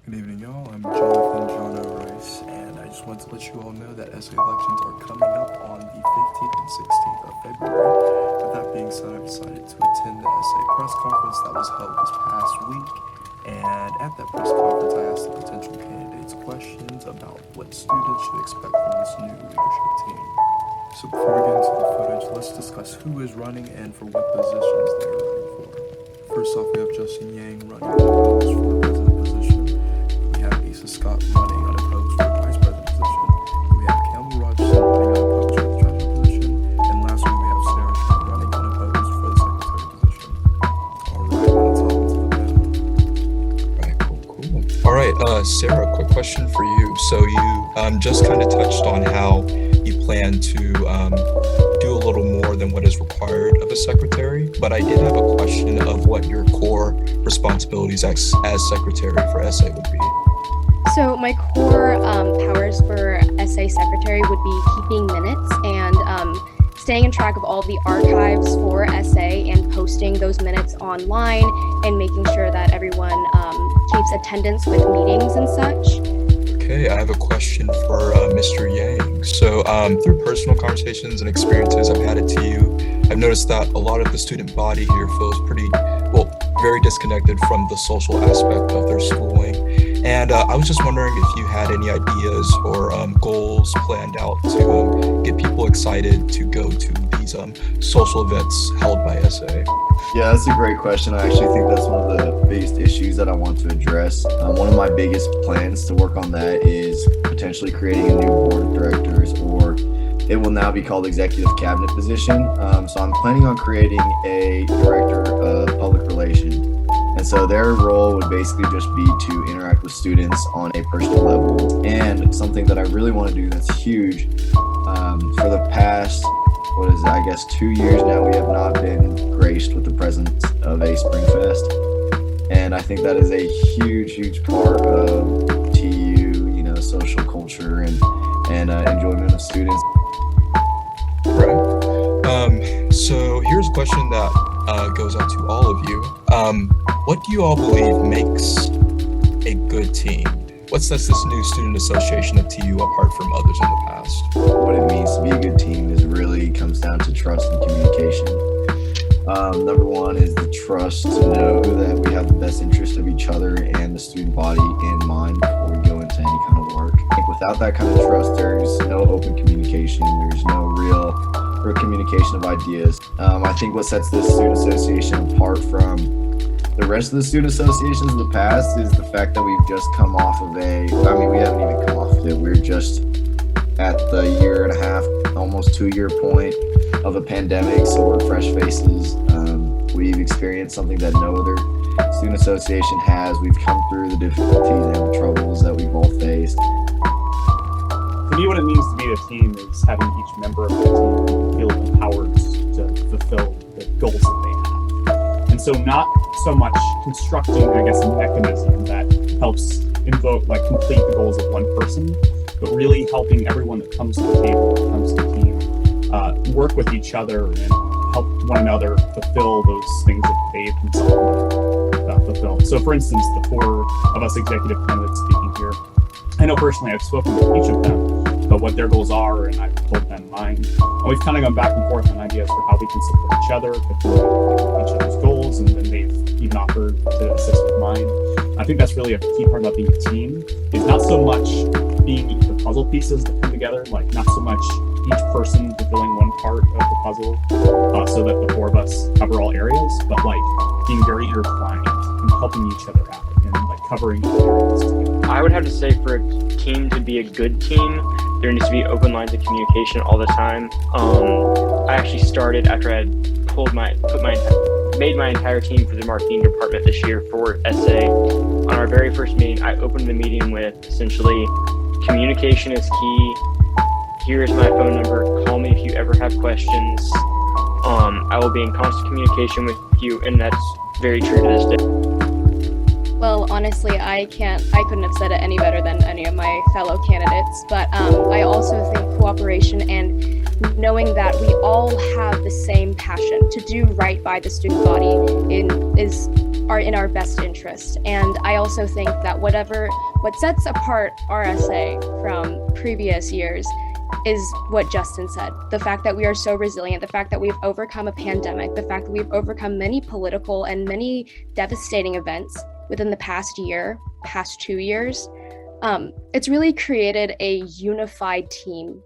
Good evening, y'all. I'm Jonathan John O'Rice, and I just wanted to let you all know that essay elections are coming up on the 15th and 16th of February. With that being said, I've decided to attend the essay press conference that was held this past week, and at that press conference, I asked the potential candidates questions about what students should expect from this new leadership team. So before we get into the footage, let's discuss who is running and for what positions they're running for. First off, we have Justin Yang running unopposed for the president position. We have Asa Scott running unopposed for the vice president position. We have Campbell Rogerson running unopposed for the treasurer position. And lastly, we have Sarah Schmidt running unopposed for the secretary position. Alright, now let's hop into the panel. Right, cool. All right, Sarah, quick question for you. So you just kind of touched on how you plan to do a little more than what is required of a secretary, but I did have a question of what your core responsibilities as secretary for SA would be. So my core powers for SA secretary would be keeping minutes and staying in track of all the archives for SA and posting those minutes online and making sure that everyone keeps attendance with meetings and such. Okay, I have a question for Mr. Yang. So through personal conversations and experiences I've had at TU, I've noticed that a lot of the student body here feels very disconnected from the social aspect of their schooling. And I was just wondering if you had any ideas or goals planned out to get people excited to go to these social events held by SA. Yeah, that's a great question. I actually think that's one of the biggest issues that I want to address. One of my biggest plans to work on that is potentially creating a new board of directors, or it will now be called executive cabinet position. So I'm planning on creating a director of public relations. And so their role would basically just be to interact with students on a personal level. And something that I really want to do that's huge, for the past, 2 years now, we have not been graced with the presence of a Spring Fest. And I think that is a huge part of TU, social culture and enjoyment of students. Right. So here's a question that goes out to all of you. What do you all believe makes a good team? What sets this new student association of TU apart from others in the past? What it means to be a good team really comes down to trust and communication. Number one is the trust to know that we have the best interest of each other and the student body in mind before we go into any kind of work. I think without that kind of trust, there's no open communication. There's no real communication of ideas. I think what sets this student association apart from the rest of the student associations in the past is the fact that we've just come off of we haven't even come off of it. We're just at the 1.5 almost 2-year point of a pandemic, so we're fresh faces. We've experienced something that no other student association has. We've come through the difficulties and the troubles that we've all faced. For me, what it means to be a team is having each member of the team feel empowered to fulfill the goals that they have. And so not so much constructing, a mechanism that helps complete the goals of one person, but really helping everyone that comes to the table, that comes to the team, work with each other and help one another fulfill those things that they themselves want to fulfill. So for instance, the 4 of us executive candidates speaking here, I know personally I've spoken with each of them about what their goals are, and I've told them mine. And we've kind of gone back and forth on ideas for how we can support each other, each other's goals, and then they've even offered to assist with mine. I think that's really a key part about being a team, is not so much being the puzzle pieces that come together, not so much each person fulfilling one part of the puzzle, so that the 4 of us cover all areas, but being very intertwined and helping each other out and covering all areas together. I would have to say, for a team to be a good team, there needs to be open lines of communication all the time. I actually started after I had made my entire team for the marketing department this year for SA. On our very first meeting, I opened the meeting with essentially, communication is key. Here's my phone number. Call me if you ever have questions. I will be in constant communication with you, and that's very true to this day. Well, honestly, I couldn't have said it any better than any of my fellow candidates, but I also think cooperation and knowing that we all have the same passion to do right by the student body are in our best interest. And I also think that what sets apart RSA from previous years is what Justin said. The fact that we are so resilient, the fact that we've overcome a pandemic, the fact that we've overcome many political and many devastating events within the past 2 years. It's really created a unified team